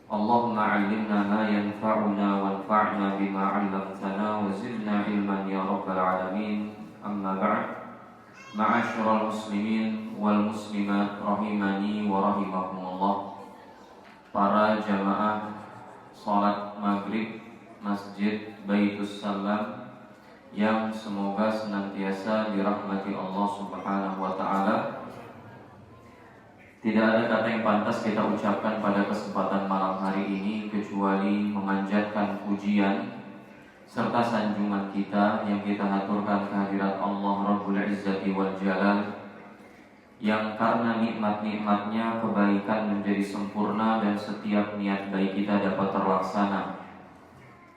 اللهم علمنا ما ينفعنا وانفعنا بما علمتنا وزدنا علما يا رب العالمين. أما بعد، معاشر المسlimin wal muslimat rahimani wa rahimakumullah. Para jamaah salat maghrib Masjid Baitus Salam yang semoga senantiasa dirahmati Allah Subhanahu wa taala. Tidak ada kata yang pantas kita ucapkan pada kesempatan malam hari ini kecuali memanjatkan pujian serta sanjungan kita yang kita haturkan kehadirat Allah Rabbul Izzati wal Jalal, yang karena nikmat-nikmatnya kebaikan menjadi sempurna dan setiap niat baik kita dapat terlaksana.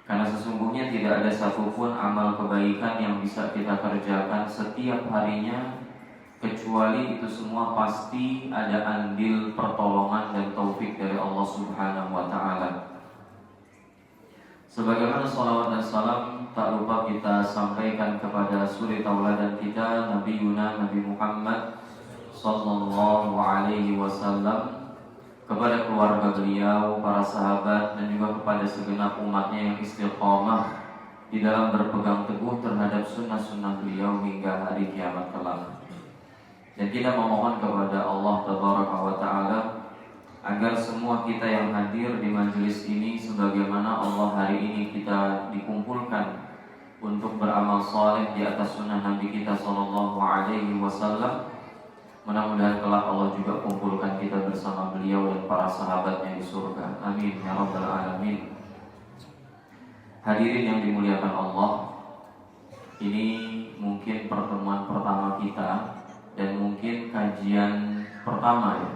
Karena sesungguhnya tidak ada satupun amal kebaikan yang bisa kita kerjakan setiap harinya kecuali itu semua pasti ada andil pertolongan dan taufik dari Allah Subhanahu wa taala. Sebagaimana salawat dan salam tak lupa kita sampaikan kepada suri tauladan kita Nabi Muhammad sallallahu alaihi wasallam, kepada keluarga beliau, para sahabat, dan juga kepada segenap umatnya yang istiqomah di dalam berpegang teguh terhadap sunnah-sunnah beliau hingga hari kiamat kelak. Dan kita memohon kepada Allah Tabaraka wa Ta'ala agar semua kita yang hadir di majelis ini, sebagaimana Allah hari ini kita dikumpulkan untuk beramal saleh di atas sunnah Nabi kita Sallallahu Alaihi Wasallam, mudah-mudahan kelak Allah juga kumpulkan kita bersama beliau dan para sahabatnya di surga. Amin ya Rabbal Alamin. Hadirin yang dimuliakan Allah, ini mungkin pertemuan pertama kita dan mungkin kajian pertama ya,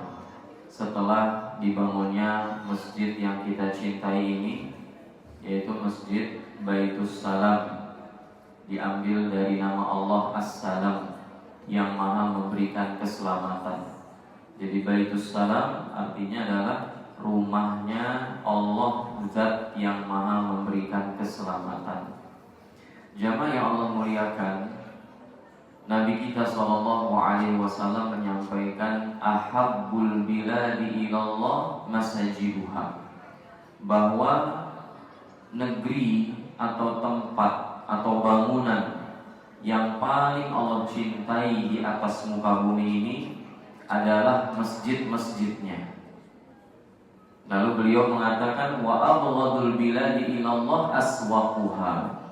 setelah dibangunnya masjid yang kita cintai ini, yaitu Masjid Baitus Salam, diambil dari nama Allah As-Salam, yang maha memberikan keselamatan. Jadi Baitus Salam artinya adalah rumahnya Allah, Zat yang maha memberikan keselamatan. Jamaah yang Allah muliakan, Nabi kita Sallallahu Alaihi Wasallam menyampaikan ahabbul biladi ilallah masajiduha, bahwa negeri atau tempat atau bangunan yang paling Allah cintai di atas muka bumi ini adalah masjid-masjidnya. Lalu beliau mengatakan wa abghadul biladi ilallah aswaquha,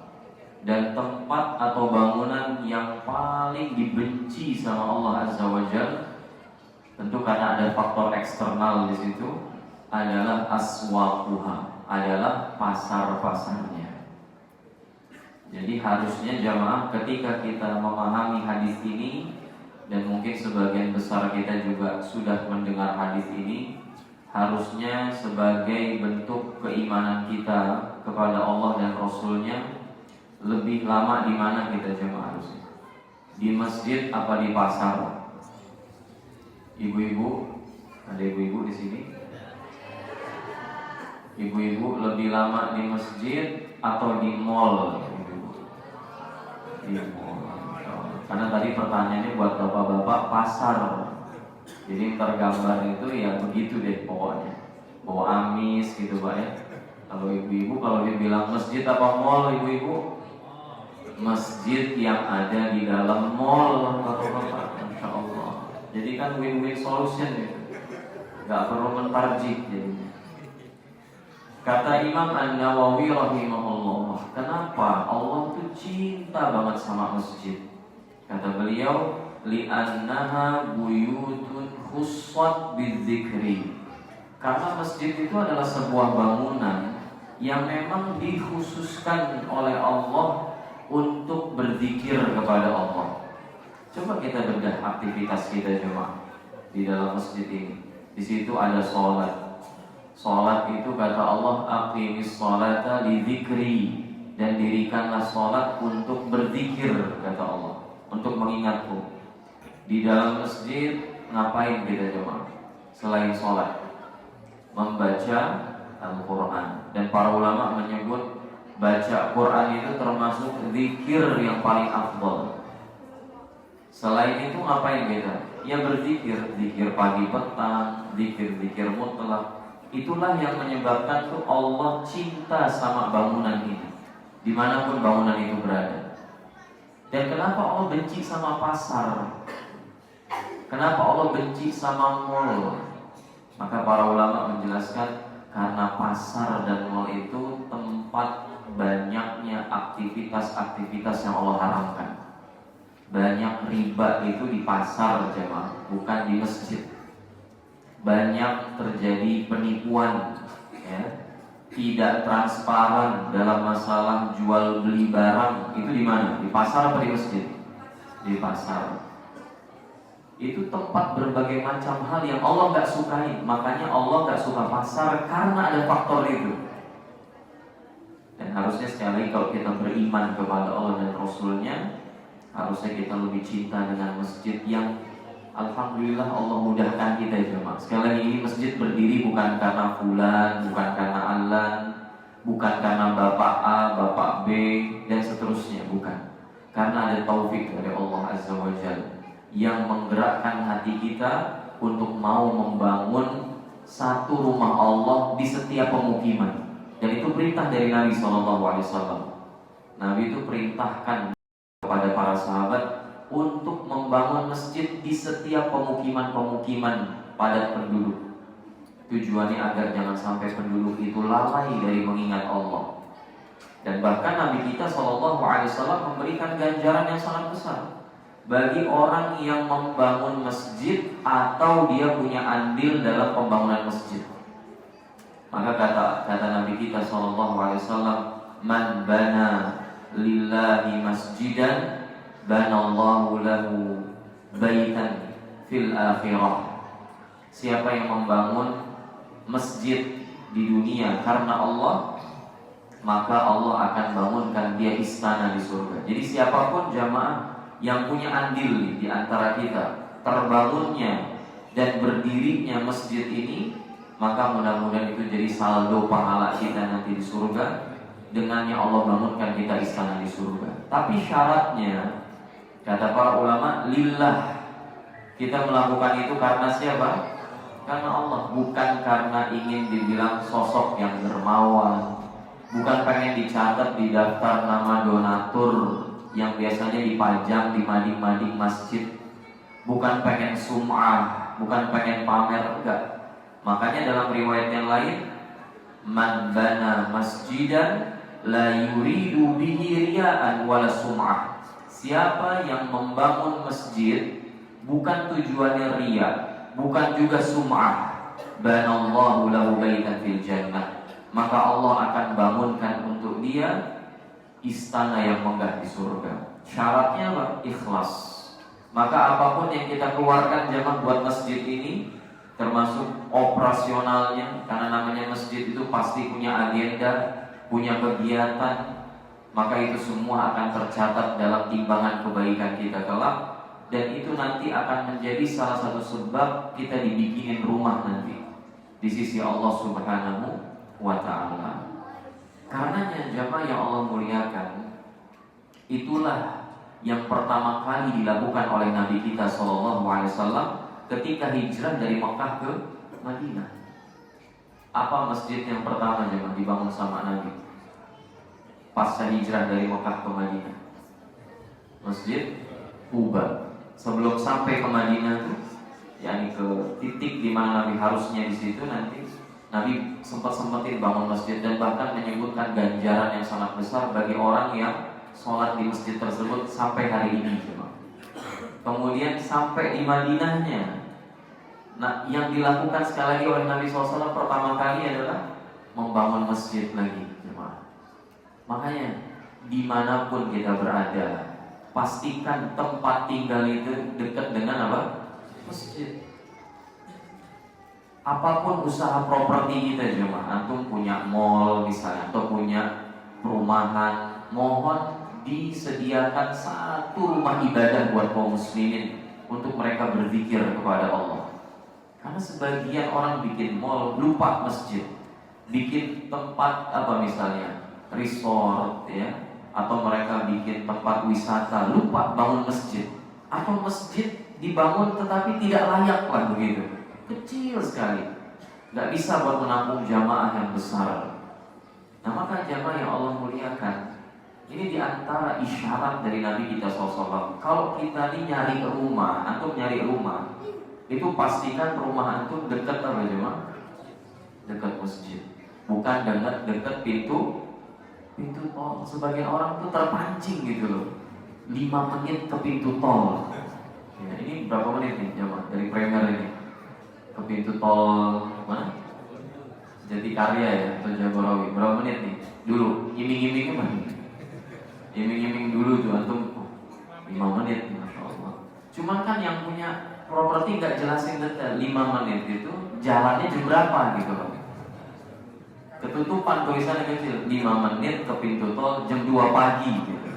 dan tempat atau bangunan yang paling dibenci sama Allah Azza wa Jalla, tentu karena ada faktor eksternal di situ, adalah aswaquha, adalah pasar-pasarnya. Jadi harusnya jamaah ketika kita memahami hadis ini, dan mungkin sebagian besar kita juga sudah mendengar hadis ini, harusnya sebagai bentuk keimanan kita kepada Allah dan Rasulnya, lebih lama di mana kita jemaah harusnya? Di masjid apa di pasar? Ibu-ibu, ada ibu-ibu di sini? Ibu-ibu lebih lama di masjid atau di mall? Di mall. Karena tadi pertanyaannya buat bapak-bapak pasar. Jadi tergambar itu ya begitu deh pokoknya. Bawa amis gitu Pak ya. Kalau ibu-ibu, kalau dibilang masjid apa mall ibu-ibu? Masjid yang ada di dalam mall, bapak-bapak, Insya Allah. Jadi kan win-win solution ya, nggak perlu mentarjih. Jadi kata Imam An-Nawawi rahimahullah, kenapa Allah tuh cinta banget sama masjid? Kata beliau, li'annaha buyutun khussat bidzikri, karena masjid itu adalah sebuah bangunan yang memang dikhususkan oleh Allah untuk berzikir kepada Allah. Coba kita bedah aktivitas kita jemaah di dalam masjid ini. Di situ ada sholat. Sholat itu kata Allah, aqimis sholata li dzikri, dan dirikanlah sholat untuk berzikir kata Allah, untuk mengingatku. Di dalam masjid ngapain kita jemaah? Selain sholat, membaca Al-Quran. Dan para ulama menyebut baca Quran itu termasuk zikir yang paling afdal. Selain itu ngapain kita? Ya berzikir, zikir pagi petang, zikir mutlak, Itulah yang menyebabkan tuh Allah cinta sama bangunan ini, dimanapun bangunan itu berada. Dan kenapa Allah benci sama pasar? Kenapa Allah benci sama mall? Maka para ulama menjelaskan karena pasar dan mall itu tempat banyaknya aktivitas-aktivitas yang Allah haramkan. Banyak riba itu di pasar jemaah, bukan di masjid. Banyak terjadi penipuan, ya, tidak transparan dalam masalah jual beli barang. Itu di mana? Di pasar atau di masjid? Di pasar. Itu tempat berbagai macam hal yang Allah gak sukai. Makanya Allah gak suka pasar karena ada faktor itu. Dan harusnya sekali lagi kalau kita beriman kepada Allah dan Rasulnya, harusnya kita lebih cinta dengan masjid yang alhamdulillah Allah mudahkan kita jemaah. Sekali lagi, ini masjid berdiri bukan karena fulan, bukan karena alan, bukan karena bapak A, bapak B dan seterusnya, bukan. Karena ada taufik dari Allah Azza wa Jalla yang menggerakkan hati kita untuk mau membangun satu rumah Allah di setiap pemukiman. Dan itu perintah dari Nabi SAW. Nabi itu perintahkan kepada para sahabat untuk membangun masjid di setiap pemukiman-pemukiman padat penduduk. Tujuannya agar jangan sampai penduduk itu lalai dari mengingat Allah. Dan bahkan Nabi kita SAW memberikan ganjaran yang sangat besar bagi orang yang membangun masjid atau dia punya andil dalam pembangunan masjid. Maka kata Nabi kita SAW, man bana lillahi masjidan banallahu lahu baitan fil akhirah. Siapa yang membangun masjid di dunia karena Allah, maka Allah akan bangunkan dia istana di surga. Jadi siapapun jamaah yang punya andil di antara kita terbangunnya dan berdirinya masjid ini, maka mudah-mudahan itu jadi saldo pahala kita nanti di surga. Dengannya Allah bangunkan kita istana di surga. Tapi syaratnya, kata para ulama, lillah. Kita melakukan itu karena siapa? Karena Allah, bukan karena ingin dibilang sosok yang dermawan, bukan pengen dicatat di daftar nama donatur yang biasanya dipajang di mading-mading masjid, bukan pengen sum'ah, bukan pengen pamer, enggak. Makanya dalam riwayat yang lain, man bana masjidan la yuridu bihi riya'an wala sum'ah. Siapa yang membangun masjid bukan tujuannya riya, bukan juga sum'ah, banallahu lahu baitan fil jannah, maka Allah akan bangunkan untuk dia istana yang megah di surga. Syaratnya apa? Ikhlas. Maka apapun yang kita keluarkan jemaah buat masjid ini, termasuk operasionalnya, karena namanya masjid itu pasti punya agenda, punya kegiatan, maka itu semua akan tercatat dalam timbangan kebaikan kita kelak. Dan itu nanti akan menjadi salah satu sebab kita dibikinin rumah nanti di sisi Allah Subhanahu wa ta'ala. Karenanya jamaah yang Allah muliakan, itulah yang pertama kali dilakukan oleh Nabi kita SAW ketika hijrah dari Mekah ke Madinah. Apa masjid yang pertama jemaah dibangun sama Nabi pasca hijrah dari Mekah ke Madinah? Masjid Quba. Sebelum sampai ke Madinah tuh, yakni ke titik di mana Nabi harusnya di situ, nanti Nabi sempat-sempetin bangun masjid dan bahkan menyebutkan ganjaran yang sangat besar bagi orang yang sholat di masjid tersebut sampai hari ini jemaah. Kemudian sampai di Madinahnya, nah, yang dilakukan sekali lagi oleh Nabi SAW pertama kali adalah membangun masjid lagi, jemaah. Makanya dimanapun kita berada, pastikan tempat tinggal itu dekat dengan apa? Masjid. Apapun usaha properti kita jemaah, antum punya mall misalnya atau punya perumahan, mohon disediakan satu rumah ibadah buat kaum muslimin untuk mereka berzikir kepada Allah. Karena sebagian orang bikin mall lupa masjid, bikin tempat apa misalnya resort ya, atau mereka bikin tempat wisata lupa bangun masjid, atau masjid dibangun tetapi tidak layak lah begitu, kecil sekali. nggak bisa buat menampung jamaah yang besar. Nah maka jamaah yang Allah muliakan, ini diantara isyarat dari Nabi kita SAW. Kalau kita nih nyari rumah, antum nyari rumah, itu pastikan rumah antum dekat apa jemaah? Dekat masjid, bukan dekat pintu tol. Sebagian orang tuh terpancing gitu loh, 5 menit ke pintu tol. Ya, ini berapa menit nih jemaah dari Premier ini ke pintu tol mana? Jatikarya ya atau Jagorawi, berapa menit nih? Dulu iming-imingnya mana? Iming-iming dulu tuh antum 5 menit, masya Allah. Cuman kan yang punya properti nggak jelasin detail 5 menit itu jalannya jam berapa gitu loh. Ketutupan tulisannya kecil 5 menit ke pintu tol jam 2 pagi gitu.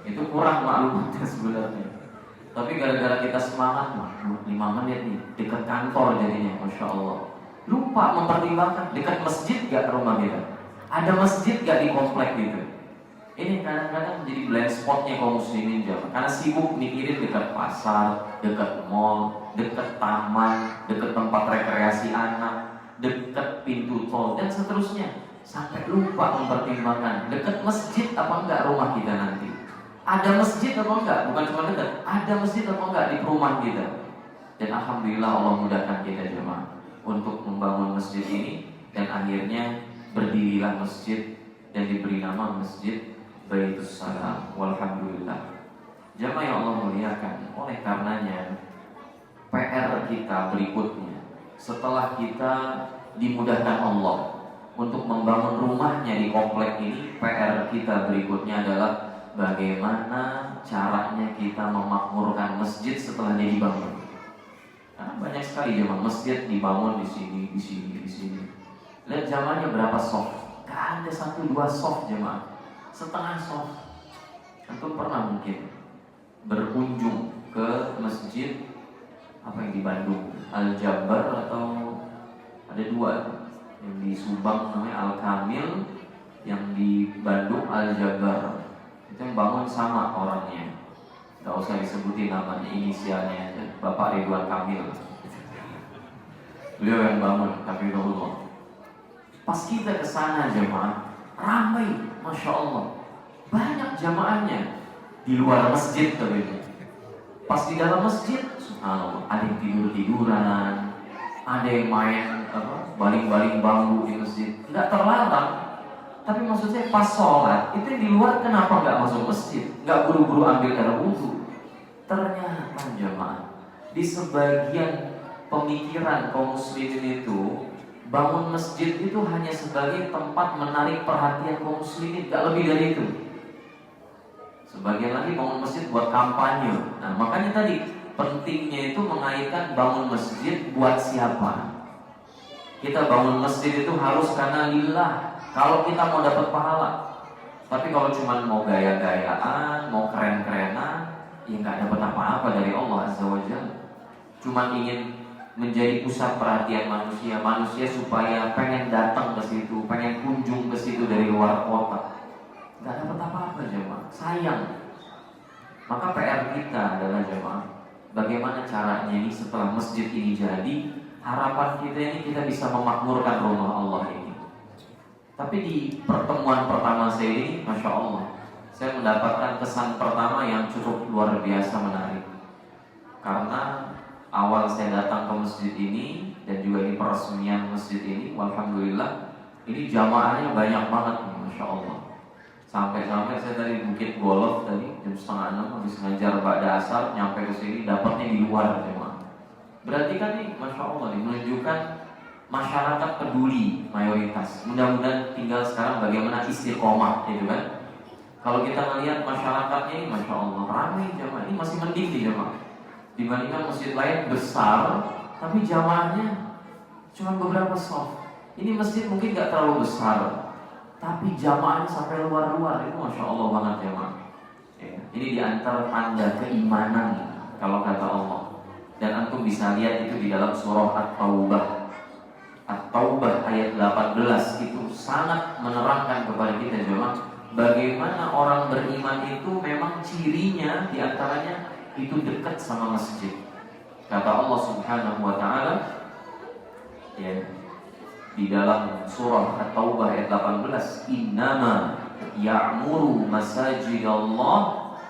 Itu kurang maklumatnya sebenarnya. Tapi gara-gara kita semangat, 5 menit nih dekat kantor jadinya, masya Allah. Lupa mempertimbangkan dekat masjid gak rumah kita, ada masjid gak di komplek gitu. Ini kadang-kadang menjadi blind spotnya kaum muslimin jamaah, karena sibuk mikirin dekat pasar, dekat mall, dekat taman, dekat tempat rekreasi anak, dekat pintu tol dan seterusnya, sampai lupa mempertimbangkan dekat masjid apa enggak rumah kita nanti. Ada masjid apa enggak? Bukan cuma dekat, ada masjid apa enggak di perumahan kita. Dan alhamdulillah Allah mudahkan kita jemaah untuk membangun masjid ini, dan akhirnya berdirilah masjid dan diberi nama Masjid Baitus Salam. Walhamdulillah. Jemaah yang Allah muliakan, oleh karenanya PR kita berikutnya, setelah kita dimudahkan Allah untuk membangun rumahnya di komplek ini, PR kita berikutnya adalah bagaimana caranya kita memakmurkan masjid setelah dia dibangun. Karena banyak sekali jemaah masjid dibangun di sini. Lihat jamaahnya berapa soft? Gak ada 1-2 soft jemaah, setengah soft. Antum pernah mungkin berkunjung ke masjid apa yang di Bandung, Al-Jabar, atau ada 2 yang di Subang namanya Al-Kamil, yang di Bandung Al-Jabar. Itu yang bangun sama orangnya, gak usah disebutin namanya, inisialnya aja, Bapak Ridwan Kamil. Beliau yang bangun, Hafizahullah. Pas kita kesana jemaah, ramai, masya Allah, banyak jamaahnya di luar masjid tapi pas di dalam masjid, subhanallah, ada yang tiduran, ada yang main baling-baling bambu di masjid. Nggak terlarang, tapi maksudnya pas sholat itu di luar kenapa nggak masuk masjid, nggak buru-buru ambil air wudhu. Ternyata jemaah, di sebagian pemikiran kaum muslimin itu, bangun masjid itu hanya sebagai tempat menarik perhatian kaum muslimin, gak lebih dari itu. Sebagian lagi bangun masjid buat kampanye. Nah makanya tadi pentingnya itu mengaitkan bangun masjid buat siapa. Kita bangun masjid itu harus karena lillah, kalau kita mau dapat pahala. Tapi kalau cuma mau gaya-gayaan, mau keren-kerenan, ya gak dapat apa-apa dari Allah Azza wa Jalla. Cuma ingin menjadi pusat perhatian manusia supaya pengen datang ke situ, pengen kunjung ke situ dari luar kota. Gak dapat apa-apa jemaah, sayang. Maka PR kita adalah jemaah, bagaimana caranya ini setelah masjid ini jadi, harapan kita ini kita bisa memakmurkan rumah Allah ini. Tapi di pertemuan pertama saya ini, masya Allah, saya mendapatkan kesan pertama yang cukup luar biasa menarik. Karena awal saya datang ke masjid ini dan juga di peresmian masjid ini, alhamdulillah, ini jamaahnya banyak banget, masya Allah. Sampai-sampai saya tadi Bukit Golf tadi jam 5:30 habis ngajar ba'da asar, nyampe ke sini dapatnya di luar jemaah. Berarti kan nih, masya Allah, nih, menunjukkan masyarakat peduli mayoritas. Mudah-mudahan tinggal sekarang bagaimana istiqomah, gitu kan? Kalau kita melihat masyarakatnya ini, masya Allah, ramai jemaah. Ini masih mending nih jemaah, dibandingkan masjid lain besar, tapi jamaahnya cuma beberapa soft. Ini masjid mungkin nggak terlalu besar, tapi jamaahnya sampai luar-luar, itu masya Allah banget jamaah. Ya, ini diantara tanda keimanan kalau kata Allah. Dan antum bisa lihat itu di dalam surah At-Taubah. At-Taubah ayat 18 itu sangat menerangkan kepada kita jemaah, bagaimana orang beriman itu memang cirinya diantaranya itu dekat sama masjid. Kata Allah Subhanahu wa taala, ya, di dalam surah At-Taubah ayat 18, innama ya'muru masajidallah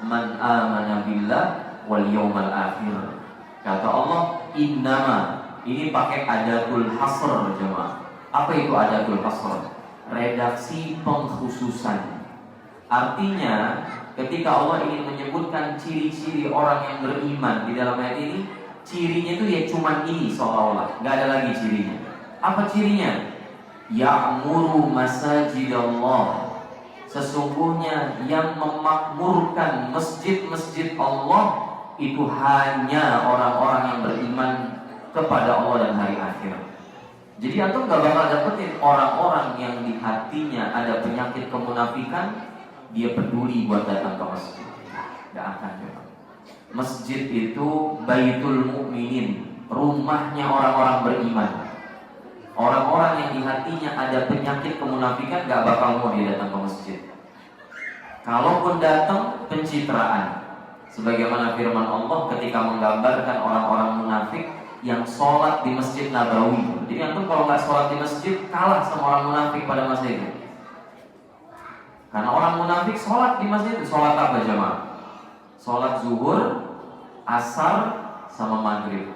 man amana billah wal yawmal akhir. Kata Allah, innama, ini pakai adatul hasr jemaah. Apa itu adatul hasr? Redaksi pengkhususan. Artinya ketika Allah ingin menyebutkan ciri-ciri orang yang beriman di dalam ayat ini, cirinya itu ya cuma ini seolah-olah, nggak ada lagi cirinya. Apa cirinya? Ya'muru masajidallah. Sesungguhnya yang memakmurkan masjid-masjid Allah itu hanya orang-orang yang beriman kepada Allah dan hari akhir. Jadi antum gak bakal dapetin orang-orang yang di hatinya ada penyakit kemunafikan, dia peduli buat datang ke masjid. Gak akan ya. Masjid itu baitul mu'minin, rumahnya orang-orang beriman. Orang-orang yang di hatinya ada penyakit kemunafikan gak bakal mau dia datang ke masjid. Kalaupun datang, pencitraan. Sebagaimana firman Allah ketika menggambarkan orang-orang munafik yang sholat di Masjid Nabawi. Jadi antum kalau nggak sholat di masjid, kalah sama orang munafik pada masa itu. Karena orang munafik sholat di masjid itu sholat apa jemaah? Sholat zuhur, asar, sama maghrib.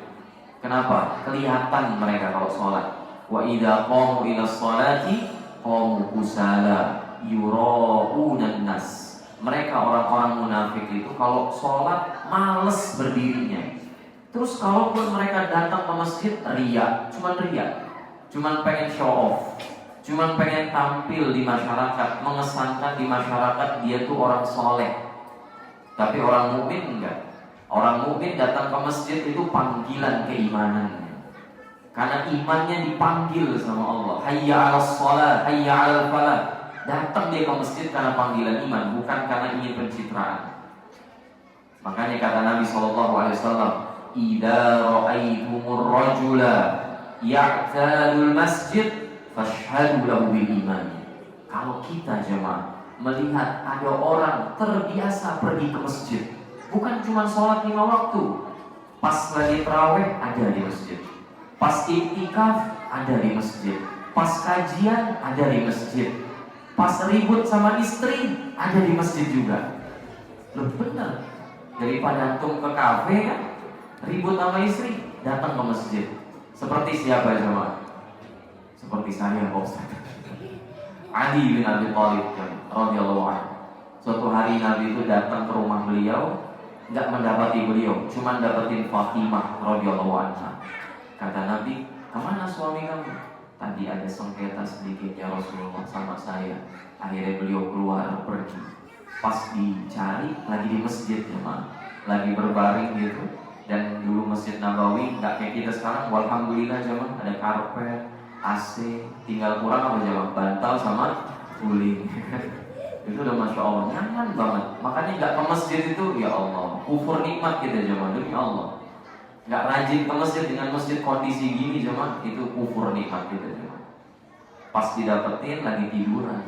Kenapa? Kelihatan mereka kalau sholat. Wa idza qamu ila sholati qamu kusala yura'unan nas. Mereka orang-orang munafik itu kalau sholat males berdirinya. Terus kalaupun mereka datang ke masjid, ria, cuman pengen show off, cuman pengen tampil di masyarakat, mengesankan di masyarakat dia tuh orang soleh. Tapi orang mukmin enggak. Orang mukmin datang ke masjid itu panggilan keimanan. Karena imannya dipanggil sama Allah. Hayya 'alas shalah, hayya 'alal falah. Datang dia ke masjid karena panggilan iman, bukan karena ingin pencitraan. Makanya kata Nabi SAW, idza ra'aitumur rajula ya'tadul masjid fashhadu lahu bil iman. Kalau kita jemaah melihat ada orang terbiasa pergi ke masjid, bukan cuma sholat 5 waktu, pas lagi tarawih ada di masjid, pas iktikaf ada di masjid, pas kajian ada di masjid, pas ribut sama istri ada di masjid juga. Loh bener, daripada antum ke kafe kan, ribut sama istri, datang ke masjid. Seperti siapa jemaah? Seperti saya Pak Ustaz. Ali bin Abi Thalib radhiyallahu anhu. Suatu hari Nabi itu datang ke rumah beliau, nggak mendapati beliau, cuma dapetin Fatimah radhiyallahu anha. Kata Nabi, kemana suami kamu? Tadi ada sengketa sedikit ya Rasulullah sama saya. Akhirnya beliau keluar pergi. Pas dicari lagi di masjid jemaah, lagi berbaring gitu. Dan dulu Masjid Nabawi nggak kayak kita sekarang. Alhamdulillah jemaah, ada karpet, AC, tinggal kurang apa jemaah? Bantal sama guling. Itu udah masya Allah nyaman banget. Makanya nggak ke masjid itu ya Allah, kufur nikmat kita jemaah, demi Allah. Nggak rajin ke masjid dengan masjid kondisi gini jemaah, itu kufur nikmat kita jemaah. Pas didapetin lagi tiduran,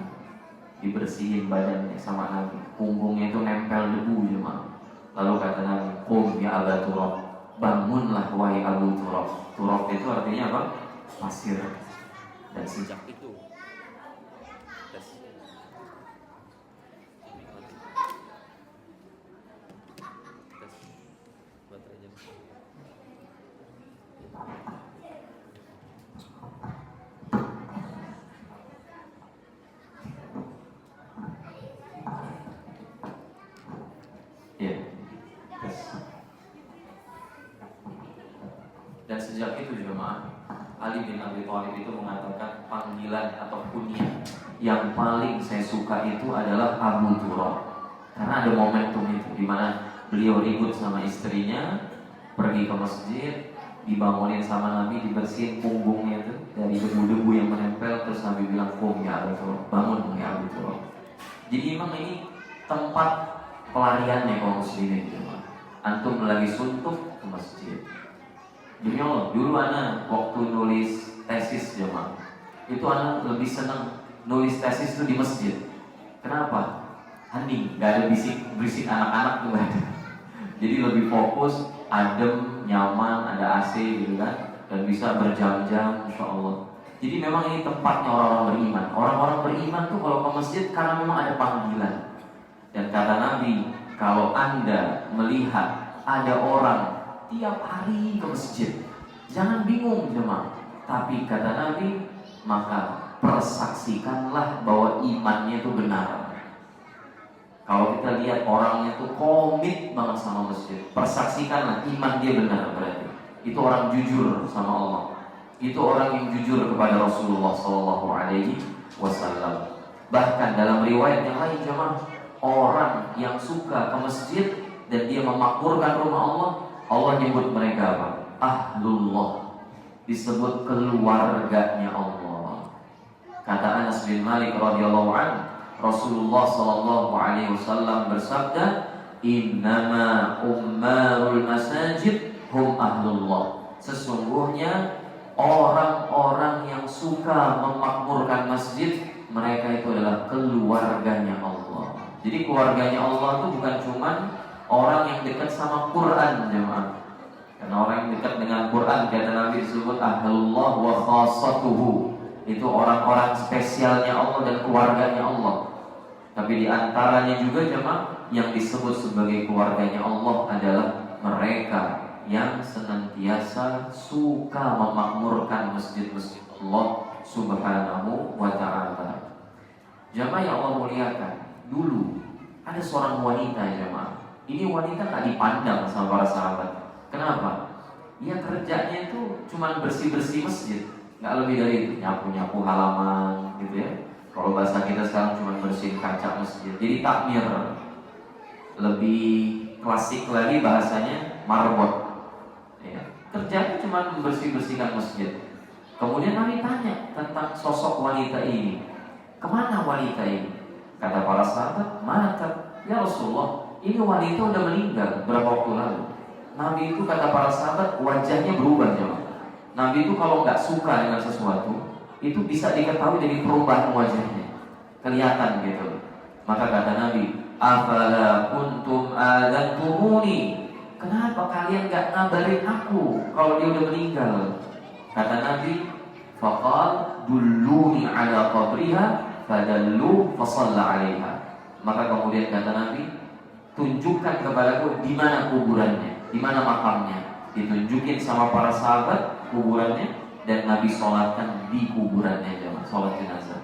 dibersihin badannya sama Nabi, punggungnya itu nempel debu jemaah. Lalu kata Nabi, qum ya Aba Turab, bangunlah wahai Abu Turab. Turab itu artinya apa? Pasir. Dan sejak itu dan sejak itu jemaah, Ali bin Abi Thalib itu mengatakan panggilan atau kunyah yang paling saya suka itu adalah Abu Turab. Karena ada momentum itu di mana beliau ribut sama istrinya, pergi ke masjid, dibangunin sama Nabi, dibersihin punggungnya itu dari debu-debu yang menempel, terus Nabi bilang, "Qum ya Abu Turab, bangun ya Abu Turab." Jadi memang ini tempat pelariannya kaum muslimin jemaah. Antum lagi suntuk ke masjid. Demi Allah, dulu anak waktu nulis tesis jemaah, itu anak lebih senang nulis tesis itu di masjid. Kenapa? Hening, gak ada berisik anak-anak tuh gak ada. Jadi lebih fokus, adem, nyaman, ada AC gitu kan, dan bisa berjam-jam, insya Allah. Jadi memang ini tempatnya orang-orang beriman. Orang-orang beriman tuh kalau ke masjid karena memang ada panggilan. Dan kata Nabi, kalau Anda melihat ada orang tiap hari ke masjid, jangan bingung jemaah. Tapi kata Nabi, maka persaksikanlah bahwa imannya itu benar. Kalau kita lihat orangnya itu komit banget sama masjid, persaksikanlah iman dia benar berarti. Itu orang jujur sama Allah. Itu orang yang jujur kepada Rasulullah SAW. Bahkan dalam riwayat yang lain jemaah, orang yang suka ke masjid dan dia memakmurkan rumah Allah, Allah nyebut mereka apa? Ahlullah. Disebut keluarganya Allah. Kata Anas bin Malik radhiyallahu anhu, Rasulullah SAW bersabda, innama ummarul masajid hum ahlullah. Sesungguhnya orang-orang yang suka memakmurkan masjid, mereka itu adalah keluarganya Allah. Jadi keluarganya Allah itu bukan cuma orang yang dekat sama Quran jemaah. Karena orang yang dekat dengan Quran, kata Nabi, disebut ahlullah wa khassatuhu. Itu orang-orang spesialnya Allah dan keluarganya Allah. Tapi di antaranya juga jemaah yang disebut sebagai keluarganya Allah adalah mereka yang senantiasa suka memakmurkan masjid-masjid Allah Subhanahu wa ta'ala. Jamaah yang Allah muliakan, dulu ada seorang wanita jamaah. Ini wanita tak dipandang sama para sahabat. Kenapa? Dia kerjanya itu cuma bersih-bersih masjid, nggak lebih dari itu, nyapu-nyapu halaman gitu ya. Kalau bahasa kita sekarang cuma bersihin kaca masjid. Jadi takmir. Lebih klasik lagi bahasanya marbot. Kerjanya cuma membersih-bersihkan masjid. Kemudian Nabi tanya tentang sosok wanita ini. Kemana wanita ini? Kata para sahabat, mata. Ya Rasulullah, ini wanita udah meninggal berapa waktu lalu. Nabi itu kata para sahabat, wajahnya berubah jemaah. Nabi itu kalau nggak suka dengan sesuatu, itu bisa diketahui dari perubahan wajahnya. Kelihatan gitu. Maka kata Nabi, afala kuntum adantumuni. Kenapa kalian gak ngabarin aku kalau dia udah meninggal? Kata Nabi, faqal dulluni ala qabriha fadallu fasalla alaiha. Maka kemudian kata Nabi, tunjukkan kepadaku di mana kuburannya, di mana makamnya. Ditunjukin sama para sahabat kuburannya dan Nabi sholatkan di kuburannya jemaah, sholat jenazah.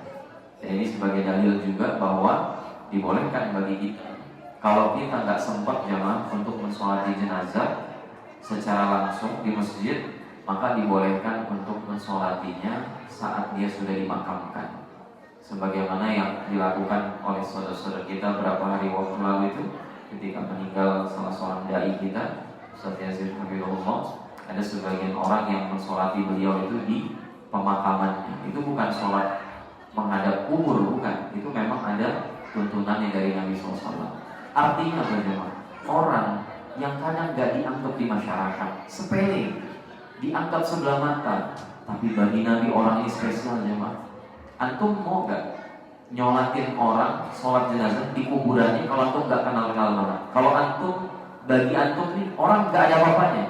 Dan ini sebagai dalil juga bahwa dibolehkan bagi kita, kalau kita nggak sempat jemaah untuk mensolati jenazah secara langsung di masjid, maka dibolehkan untuk mensolatinya saat dia sudah dimakamkan. Sebagaimana yang dilakukan oleh saudara-saudara kita beberapa hari waktu lalu itu, ketika meninggal salah seorang dai kita, Ustaz Yazid Habibullah, ada sebagian orang yang mensolati beliau itu di pemakamannya. Itu bukan sholat menghadap kubur, bukan. Itu memang ada tuntunannya dari Nabi SAW. Artinya bagaimana? Orang yang kadang gak dianggap di masyarakat sepele, dianggap sebelah mata, tapi bagi Nabi orang ini spesial jemaah. Antum mau gak nyolatin orang sholat jenazah di kuburannya kalau antum gak kenal-kenal banget? Kalau antum, bagi antum nih orang gak ada apa-apanya,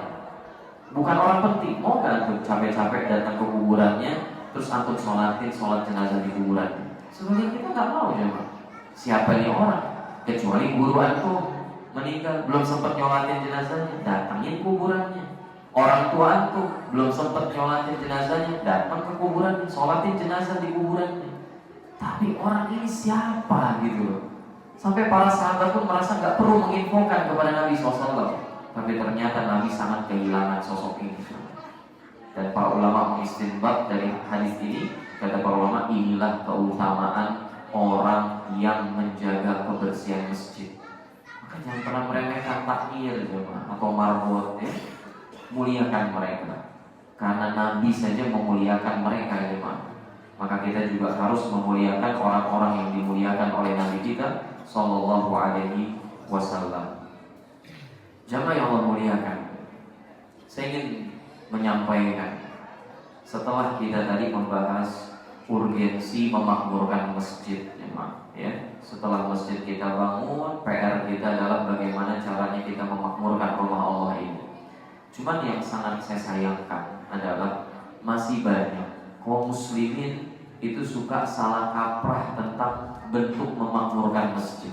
bukan orang penting, mau gak antum capek-capek datang ke kuburannya terus antum sholatin sholat jenazah di kuburannya? Sebenarnya kita gak mau jemaah. Siapa nih orang? Kecuali guru antum meninggal, belum sempat nyolatin jenazahnya, datangin kuburannya. Orang tua antum belum sempat nyolatin jenazahnya, datang ke kuburannya, sholatin jenazah di kuburannya. Tapi orang ini siapa gitu loh. Sampai para sahabat pun merasa gak perlu menginfokan kepada Nabi SAW. Tapi ternyata Nabi sangat kehilangan sosok ini. Dan para ulama mengistinbat dari hadis ini, kata para ulama, inilah keutamaan orang yang menjaga kebersihan masjid. Maka jangan pernah meremehkan takmir atau marbot ya. Muliakan mereka. Karena Nabi saja memuliakan mereka jemaah. Maka kita juga harus memuliakan orang-orang yang dimuliakan oleh Nabi kita sallallahu alaihi wasallam. Jemaah yang Allah muliakan, saya ingin menyampaikan, setelah kita tadi membahas urgensi memakmurkan masjid ya. Setelah masjid kita bangun, PR kita adalah bagaimana caranya kita memakmurkan rumah Allah ini. Cuman yang sangat saya sayangkan adalah masih banyak kaum muslimin itu suka salah kaprah tentang bentuk memakmurkan masjid.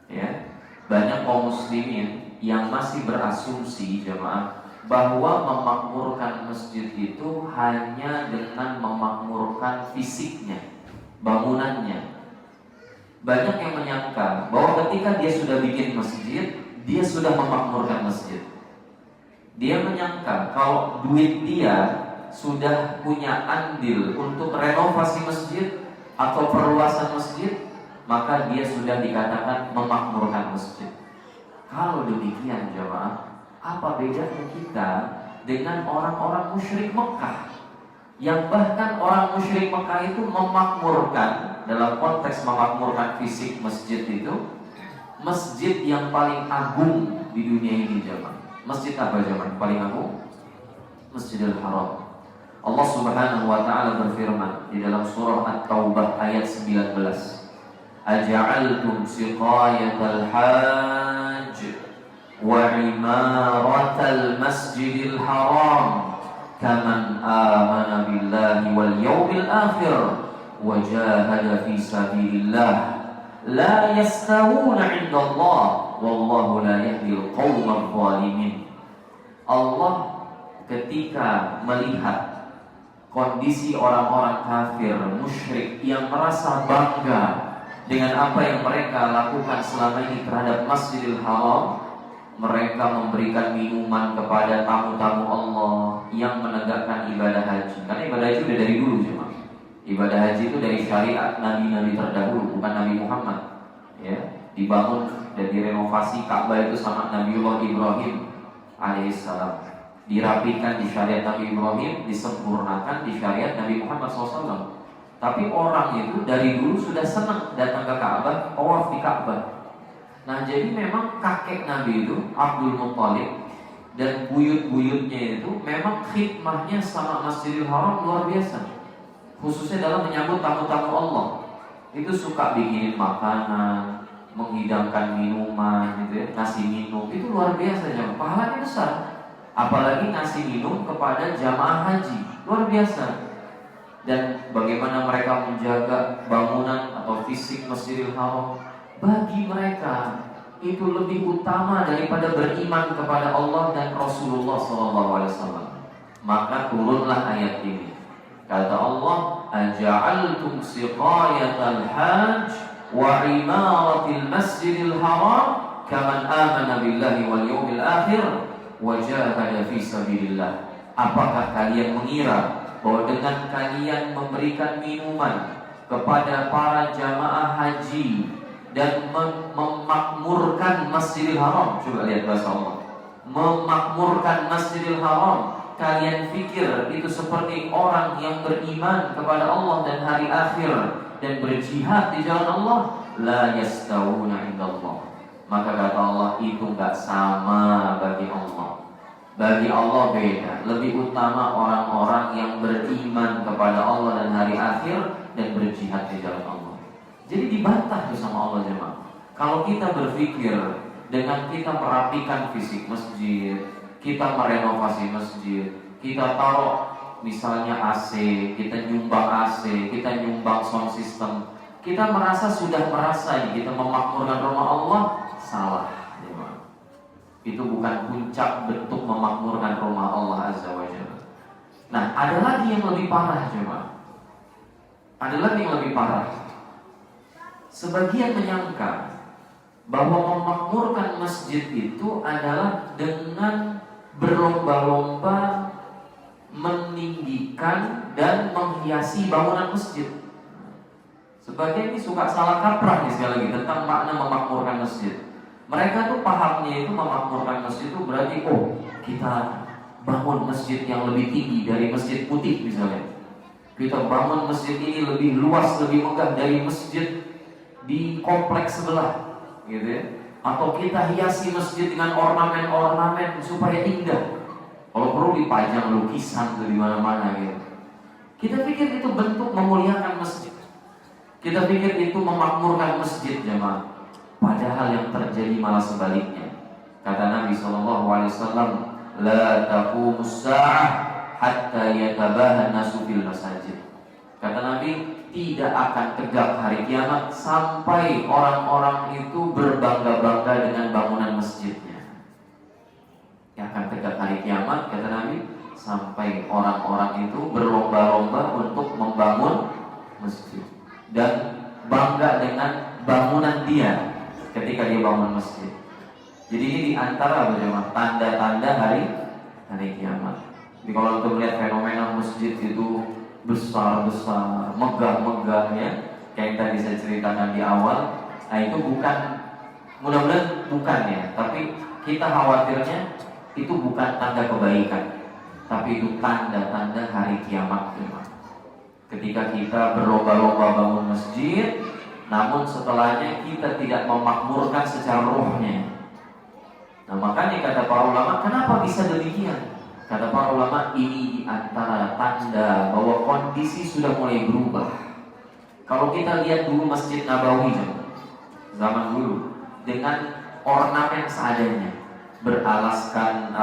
Ya, banyak kaum muslimin yang masih berasumsi jemaah bahwa memakmurkan masjid itu hanya dengan memakmurkan fisiknya, bangunannya. Banyak yang menyangka bahwa ketika dia sudah bikin masjid, dia sudah memakmurkan masjid. Dia menyangka kalau duit dia sudah punya andil untuk renovasi masjid atau perluasan masjid, maka dia sudah dikatakan memakmurkan masjid. Kalau demikian jemaah, apa bedanya kita dengan orang-orang musyrik Mekah, yang bahkan orang musyrik Mekah itu memakmurkan, dalam konteks memakmurkan fisik masjid itu, masjid yang paling agung di dunia ini jemaah. Masjid apa jemaah paling agung? Masjidil Haram. Allah Subhanahu wa taala berfirman di dalam surah At-Taubah ayat 19, Aja'altum siqayatal hajj wa imaratal masjidil haram kaman amana billahi wal yawmil akhir wa jahada fi sabilillah la yastawuna 'indallah wallahu la yahdil qaumadh dhalimin. Allah ketika melihat kondisi orang-orang kafir musyrik yang merasa bangga dengan apa yang mereka lakukan selama ini terhadap Masjidil Haram, mereka memberikan minuman kepada tamu-tamu Allah yang menegakkan ibadah haji. Karena ibadah haji sudah dari dulu cuma. Ibadah haji itu dari syariat nabi-nabi terdahulu, bukan Nabi Muhammad. Ya, dibangun dan direnovasi Ka'bah itu sama Nabiullah Ibrahim alaihissalam. Dirapikan di syariat Nabi Ibrahim, disempurnakan di syariat Nabi Muhammad SAW. Tapi orang itu dari dulu sudah senang datang ke Ka'bah, tawaf di Ka'bah. Nah, jadi memang kakek Nabi itu Abdul Muttalib dan buyut-buyutnya itu memang khidmahnya sama Masjidil Haram luar biasa. Khususnya dalam menyambut tamu-tamu Allah. Itu suka bikinin makanan, menghidangkan minuman gitu ya, ngasih minum. Itu luar biasa jemaah, pahalanya besar. Apalagi ngasih minum kepada jamaah haji, luar biasa. Dan bagaimana mereka menjaga bangunan atau fisik Masjidil Haram, bagi mereka itu lebih utama daripada beriman kepada Allah dan Rasulullah SAW. Maka turunlah ayat ini. Kata Allah, Aja'altum siqayatal hajj wa imaratil masjidil haram kaman amana billahi wal yawmil akhir wa jahada fi sabilillah. Apakah kalian mengira bahwa dengan kalian memberikan minuman kepada para jamaah haji dan memakmurkan Masjidil Haram, coba lihat bahasa Allah, memakmurkan Masjidil Haram, kalian pikir itu seperti orang yang beriman kepada Allah dan hari akhir dan berjihad di jalan Allah? La yastawuna indallah. Maka kata Allah, itu enggak sama bagi Allah. Bagi Allah beda. Lebih utama orang-orang yang beriman kepada Allah dan hari akhir dan berjihad di jalan Allah. Jadi dibantah tuh sama Allah jemaah. Kalau kita berpikir dengan kita merapikan fisik masjid, kita merenovasi masjid, kita taruh misalnya AC, kita nyumbang AC, kita nyumbang sound system, kita kita merasa kita memakmurkan rumah Allah, salah. Itu bukan puncak bentuk memakmurkan rumah Allah Azza wa Jalla. Nah, ada lagi yang lebih parah jemaah. Ada lagi yang lebih parah. Sebagian menyangka bahwa memakmurkan masjid itu adalah dengan berlomba-lomba meninggikan dan menghiasi bangunan masjid. Sebagian ini suka salah kaprah nih sekali lagi tentang makna memakmurkan masjid. Mereka tuh pahamnya itu memakmurkan masjid itu berarti kita bangun masjid yang lebih tinggi dari Masjid Putih misalnya. Kita bangun masjid ini lebih luas, lebih megah dari masjid di kompleks sebelah, gitu ya. Atau kita hiasi masjid dengan ornamen-ornamen supaya indah. Kalau perlu dipajang lukisan tuh di mana-mana gitu. Kita pikir itu bentuk memuliakan masjid. Kita pikir itu memakmurkan masjid jemaah. Padahal yang terjadi malah sebaliknya. Kata Nabi SAW, La taqumus sa'ah hatta yatabahan nasu fil masajid. Kata Nabi, tidak akan tegak hari kiamat sampai orang-orang itu berbangga-bangga dengan bangunan masjidnya. Yang akan tegak hari kiamat, kata Nabi, sampai orang-orang itu berlomba-lomba untuk membangun masjid dan bangga dengan bangunan dia ketika dia bangun masjid. Jadi ini diantara bagaimana tanda-tanda hari kiamat. Jadi kalau untuk melihat fenomena masjid itu besar-besar, megah-megah ya, kayak yang tadi saya ceritakan di awal, nah itu bukan, mudah-mudahan bukan ya, tapi kita khawatirnya itu bukan tanda kebaikan, tapi itu tanda-tanda hari kiamat. Ketika kita berlomba-lomba bangun masjid, namun setelahnya kita tidak memakmurkan secara rohnya. Nah makanya kata para ulama, kenapa bisa demikian? Kata para ulama, ini diantara tanda bahwa kondisi sudah mulai berubah. Kalau kita lihat dulu Masjid Nabawi zaman dulu, dengan ornamen seadanya, beralaskan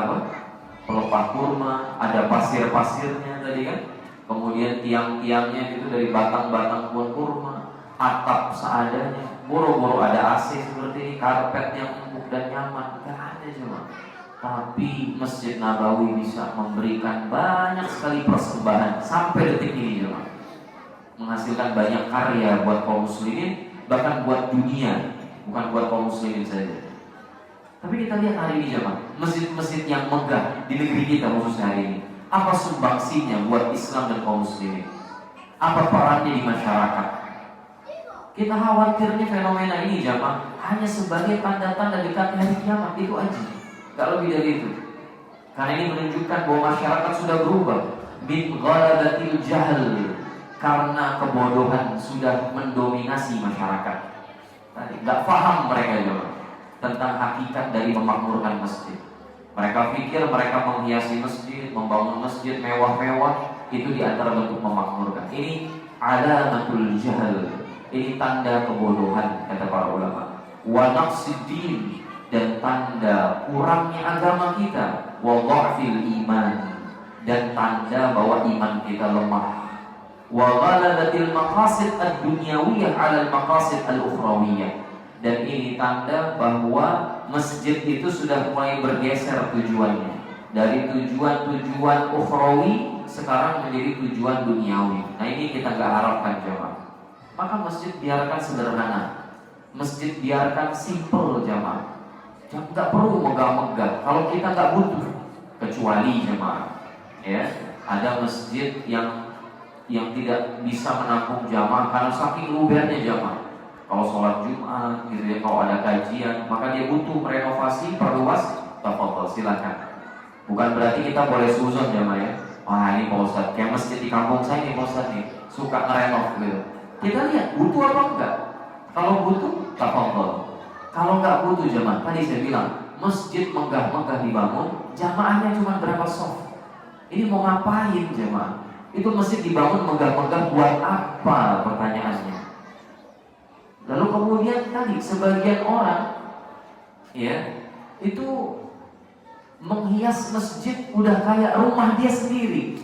pelepah kurma, ada pasir-pasirnya tadi kan, kemudian tiang-tiangnya itu dari batang-batang pohon kurma, atap seadanya, boro-boro ada AC seperti ini, karpet yang empuk dan nyaman, gak ada cuma. Tapi Masjid Nabawi bisa memberikan banyak sekali persembahan sampai detik ini cuma, menghasilkan banyak karya buat kaum muslimin, bahkan buat dunia, bukan buat kaum muslimin saja. Tapi kita lihat hari ini cuma, masjid-masjid yang megah di negeri kita khususnya hari ini, apa sumbangsinya buat Islam dan kaum muslimin? Apa perannya di masyarakat? Kita khawatirnya fenomena ini jamaah hanya sebagai tanda-tanda dekatnya hari kiamat, itu aja, gak lebih dari itu. Karena ini menunjukkan bahwa masyarakat sudah berubah min ghalabatil jahl, karena kebodohan sudah mendominasi masyarakat. Tadi gak paham mereka jamaah tentang hakikat dari memakmurkan masjid. Mereka pikir mereka menghiasi masjid, membangun masjid mewah-mewah, itu diantara bentuk memakmurkan. Ini alamatul jahl, ini tanda kebodohan kata para ulama. Wa naqsiddin, dan tanda kurangnya agama kita. Wa dha'fil iman, dan tanda bahwa iman kita lemah. Wa ghalabatil maqasid ad-dunyawiyah 'ala al-maqasid al-ukhrawiyah, dan ini tanda bahwa masjid itu sudah mulai bergeser tujuannya dari tujuan-tujuan ukhrawi sekarang menjadi tujuan duniawi. Nah ini kita gak harapkan jemaah. Maka masjid biarkan sederhana, masjid biarkan simple jemaah. Gak perlu megah-megah kalau kita gak butuh. Kecuali jemaah, ya, ada masjid yang tidak bisa menampung jamaah karena saking lubernya jamaah. Kalau sholat Jumat, gitu ya, kalau ada kajian, maka dia butuh renovasi, perluas, tafadhol, silakan. Bukan berarti kita boleh suzon jamaah ya. Wah ini Pak Ustadz, kayak masjid di kampung saya nih Pak Ustadz nih, suka ngerenov gitu. Kita lihat butuh apa enggak. Kalau butuh, tafadhol. Kalau enggak butuh jamaah, tadi saya bilang masjid megah-megah dibangun, jamaahnya cuma berapa soft. Ini mau ngapain jamaah? Itu masjid dibangun megah-megah buat apa, pertanyaannya. Lalu kemudian tadi sebagian orang ya itu menghias masjid udah kayak rumah dia sendiri.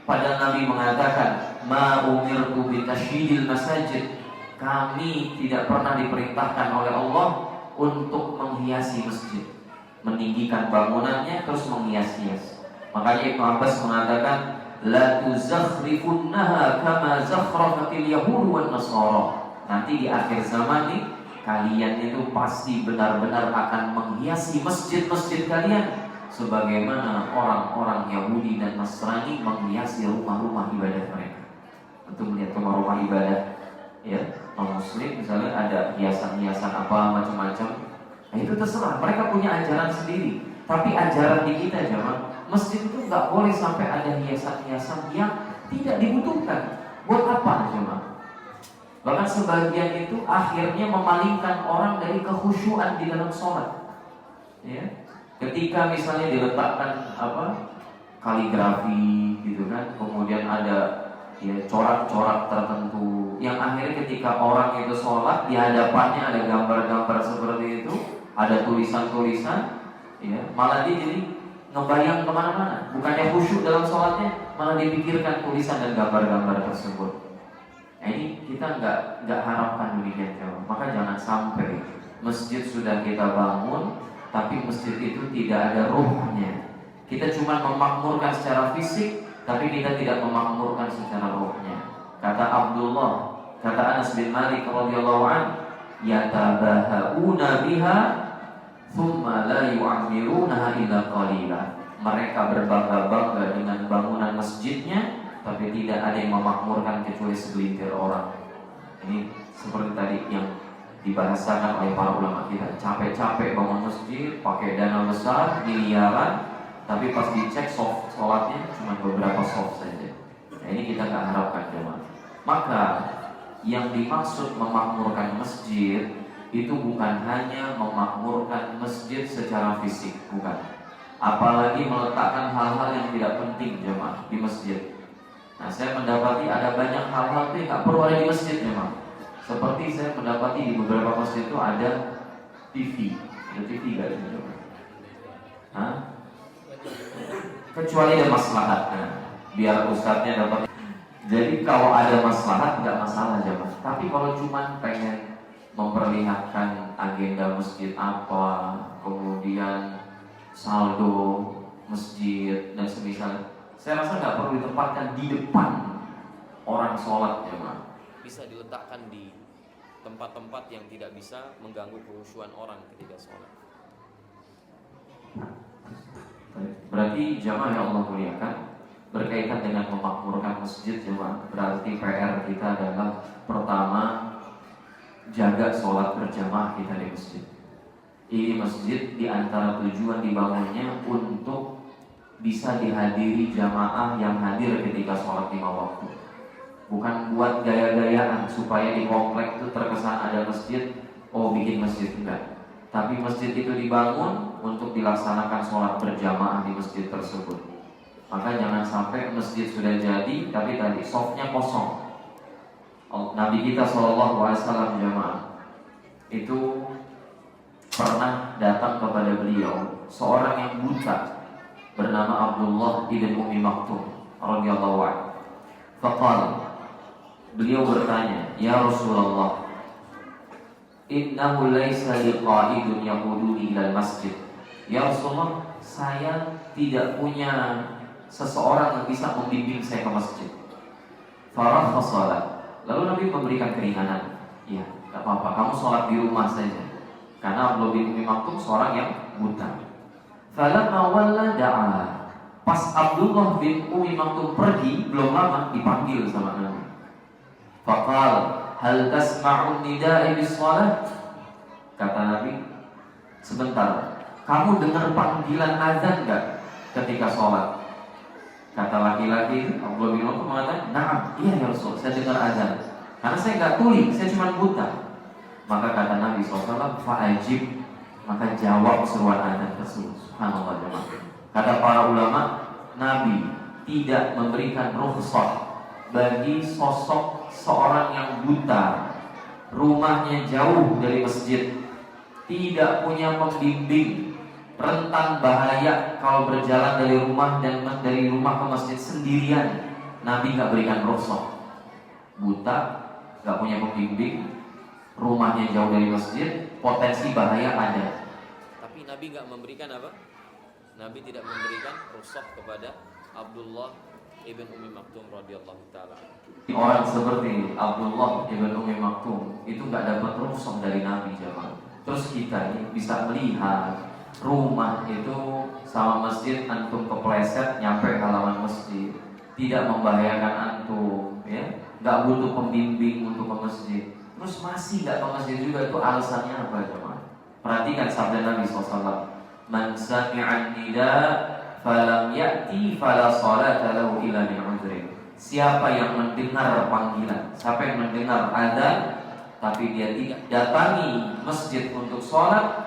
Padahal Nabi mengatakan, ma umirtu bitasydidil masajid, kami tidak pernah diperintahkan oleh Allah untuk menghiasi masjid, meninggikan bangunannya terus menghias-hias. Makanya Ibnu Abbas mengatakan, la tuzakhrifunnaha kama zakhrafatil yahud wan nasara. Nanti di akhir zaman nih, kalian itu pasti benar-benar akan menghiasi masjid-masjid kalian sebagaimana orang-orang Yahudi dan Nasrani menghiasi rumah-rumah ibadah mereka. Untuk melihat rumah-rumah ibadah ya non-muslim misalnya ada hiasan-hiasan apa macam-macam, nah itu terserah, mereka punya ajaran sendiri. Tapi ajaran di kita jemaah, masjid itu nggak boleh sampai ada hiasan-hiasan yang tidak dibutuhkan. Buat apa jemaah? Bahkan sebagian itu akhirnya memalingkan orang dari kekhusyuan di dalam sholat. Ya, ketika misalnya diletakkan kaligrafi gitu kan, kemudian ada ya corak-corak tertentu yang akhirnya ketika orang itu sholat di hadapannya ada gambar-gambar seperti itu, ada tulisan-tulisan, ya malah dia jadi ngebayang kemana-mana, bukannya khusyuk dalam sholatnya, malah dipikirkan tulisan dan gambar-gambar tersebut. Nah, ini kita nggak harapkan demikian, jemaah. Maka jangan sampai masjid sudah kita bangun, tapi masjid itu tidak ada ruhnya. Kita cuma memakmurkan secara fisik, tapi kita tidak memakmurkan secara ruhnya. Kata Anas bin Malik radhiyallahu anhu, yatabahauna biha thumma la yu'ammirunaha illa qalila. Mereka berbangga-bangga dengan bangunan masjidnya, tapi tidak ada yang memakmurkan kecuali segelintir orang. Ini seperti tadi yang dibahasakan oleh para ulama kita. Capek-capek bangun masjid, pakai dana besar, miliaran, tapi pas dicek sholatnya cuma beberapa soft saja. Nah, ini kita nggak harapkan, jemaah. Maka yang dimaksud memakmurkan masjid itu bukan hanya memakmurkan masjid secara fisik, bukan. Apalagi meletakkan hal-hal yang tidak penting, jemaah, di masjid. Nah, saya mendapati ada banyak hal-hal yang nggak perlu ada di masjid, jemaah. Seperti saya mendapati di beberapa masjid itu ada TV. Ada TV nggak di sini? Hah? Kecuali ada maslahat, nah, biar ustadznya dapat. Jadi kalau ada maslahat nggak masalah, jemaah. Tapi kalau cuma pengen memperlihatkan agenda masjid apa, kemudian saldo masjid dan semisal, saya rasa nggak perlu ditempatkan di depan orang sholat, jemaah. Bisa diletakkan di tempat-tempat yang tidak bisa mengganggu kekhusyuan orang ketika sholat. Berarti jemaah yang Allah muliakan, berkaitan dengan memakmurkan masjid, jemaah, berarti PR kita adalah pertama, jaga sholat berjamaah kita di masjid. Ini masjid diantara tujuan dibangunnya untuk bisa dihadiri jamaah yang hadir ketika sholat 5 waktu. Bukan buat gaya-gayaan supaya di komplek itu terkesan ada masjid, oh bikin masjid, enggak. Tapi masjid itu dibangun untuk dilaksanakan sholat berjamaah di masjid tersebut. Maka jangan sampai masjid sudah jadi tapi tadi softnya kosong. Nabi kita SAW, jamaah, itu pernah datang kepada beliau seorang yang buta bernama Abdullah ibn Ummi Maktum radhiyallahu anhu. Faqala, beliau bertanya, ya Rasulullah, innahu laisa liqa'idun yaquduni ilal masjid. Ya Rasulullah, saya tidak punya seseorang yang bisa membimbing saya ke masjid. Farah sholat. Lalu Nabi memberikan keringanan. Ya, gak apa-apa, kamu sholat di rumah saja. Karena Abdullah bin Ummi Maktum seorang yang buta. Falamma walla da'a. Pas Abdullah bin Ummi Maktum pergi, belum lama dipanggil sama Nabi. Faqal, hal tasma'un nida'i bis sholat? Kata Nabi, sebentar, kamu dengar panggilan azan gak ketika sholat? Kata laki-laki Abdullah bin Umar mengatakan, "Na'am, iya ya Rasul, saya dengar azan. Karena saya nggak tuli, saya cuma buta." Maka kata Nabi SAW, "Fa'ajib," maka jawab seruan azan tersebut. Subhanallah, jemaah. Kata para ulama, Nabi tidak memberikan rukhsah bagi sosok seorang yang buta, rumahnya jauh dari masjid, tidak punya pembimbing, rentan bahaya kalau berjalan dari rumah dan dari rumah ke masjid sendirian. Nabi nggak berikan rukhsah. Buta, nggak punya pembimbing, rumahnya jauh dari masjid, potensi bahaya ada. Tapi Nabi nggak memberikan apa? Nabi tidak memberikan rukhsah kepada Abdullah ibn Ummi Maktum radhiyallahu taala. Orang seperti Abdullah ibn Ummi Maktum itu nggak dapat rukhsah dari Nabi, jemaah. Terus kita ini bisa melihat rumah itu sama masjid, antum kepleset nyampe halaman masjid, tidak membahayakan antum, ya, nggak butuh pembimbing untuk ke masjid, terus masih nggak ke masjid juga, itu alasannya apa, teman? Perhatikan sabda Nabi SAW, man sami'an nida falam ya'ti fala salata lahu illa min udhrin. Siapa yang mendengar panggilan, siapa yang mendengar azan tapi dia tidak datangi masjid untuk sholat,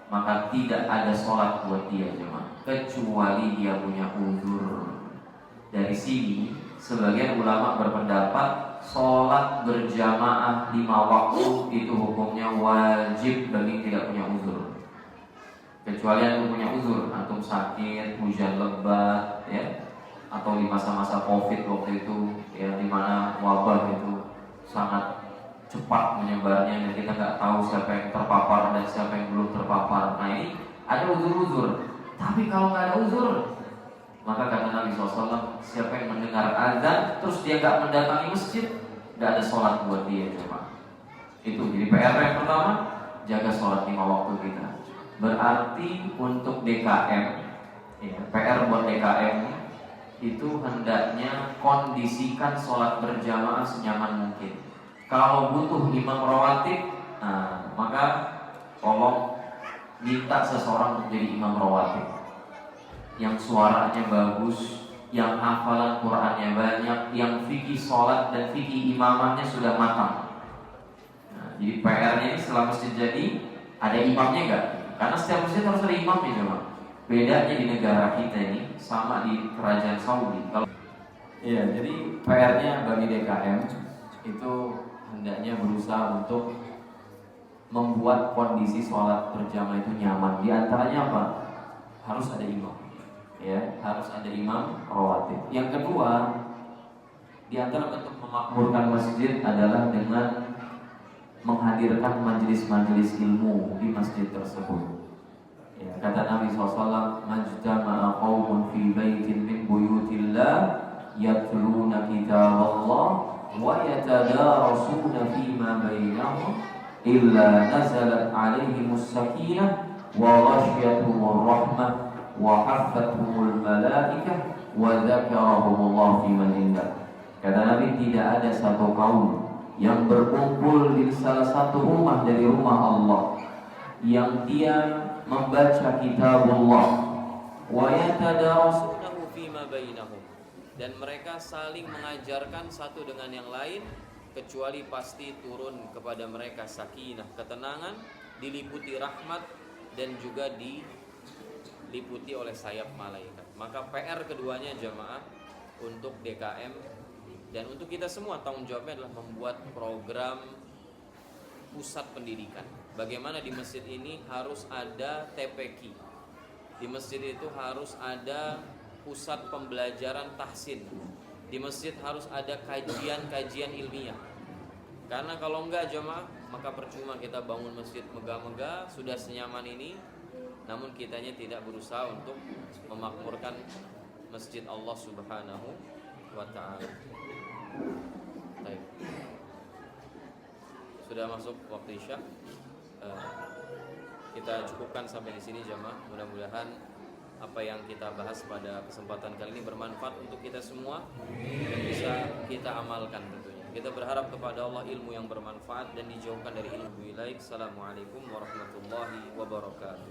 maka tidak ada sholat buat dia, jemaah, kecuali dia punya uzur. Dari sini sebagian ulama berpendapat sholat berjamaah 5 waktu itu hukumnya wajib bagi yang tidak punya uzur. Kecuali antum punya uzur, antum sakit, hujan lebat, ya, atau di masa-masa COVID waktu itu, ya, di mana wabah itu sangat cepat menyebarnya dan kita nggak tahu siapa yang terpapar dan siapa yang belum terpapar. Nah ini ada uzur-uzur. Tapi kalau nggak ada uzur, maka kata Nabi SAW, siapa yang mendengar azan terus dia nggak mendatangi masjid, nggak ada sholat buat dia, coba. Itu jadi PR yang pertama, jaga sholat 5 waktu kita. Berarti untuk DKM, ya, PR buat DKM itu hendaknya kondisikan sholat berjamaah senyaman mungkin. Kalau butuh imam rawatib, nah, maka tolong minta seseorang untuk jadi imam rawatib yang suaranya bagus, yang hafalan Qur'annya banyak, yang fikih sholat dan fikih imamahnya sudah matang. Nah, jadi PR-nya ini setelah masjid jadi, ada imamnya enggak? Karena setiap masjid harus ada imamnya, coba. Bedanya di negara kita ini sama di kerajaan Saudi. Kalau iya, jadi PR-nya bagi DKM itu hendaknya berusaha untuk membuat kondisi sholat berjamaah itu nyaman. Di antaranya apa? Harus ada imam. Ya, harus ada imam rawatib. Yang kedua, di antara bentuk memakmurkan masjid adalah dengan menghadirkan majelis-majelis ilmu di masjid tersebut. Ya, kata Nabi SAW, majtama'a qaumun fi baitin min buyutillah yatluna kitaballah wa yatadarasuna fima bainahum illa nazalat alaihimus sakinah wa ghasyiyatuhumur rahmah wa haffathumul malaikah wa dzakarahumullah fi man indah. Kata Nabi, tidak ada satu kaum yang berkumpul di salah satu rumah dari rumah Allah yang dia membaca kitabullah wa yatadarasunahu fima bainahum, dan mereka saling mengajarkan satu dengan yang lain, kecuali pasti turun kepada mereka sakinah, ketenangan, diliputi rahmat, dan juga diliputi oleh sayap malaikat. Maka PR keduanya jamaah untuk DKM dan untuk kita semua, tanggung jawabnya adalah membuat program pusat pendidikan. Bagaimana di masjid ini harus ada TPQ, di masjid itu harus ada pusat pembelajaran tahsin, di masjid harus ada kajian-kajian ilmiah. Karena kalau enggak jemaah, maka percuma kita bangun masjid megah-megah, sudah senyaman ini, namun kitanya tidak berusaha untuk memakmurkan masjid Allah Subhanahu wa ta'ala. Baik. Sudah masuk waktu Isya. Kita cukupkan sampai di sini jemaah. Mudah-mudahan apa yang kita bahas pada kesempatan kali ini bermanfaat untuk kita semua dan bisa kita amalkan tentunya. Kita berharap kepada Allah ilmu yang bermanfaat dan dijauhkan dari ilmu ilaik. Assalamualaikum warahmatullahi wabarakatuh.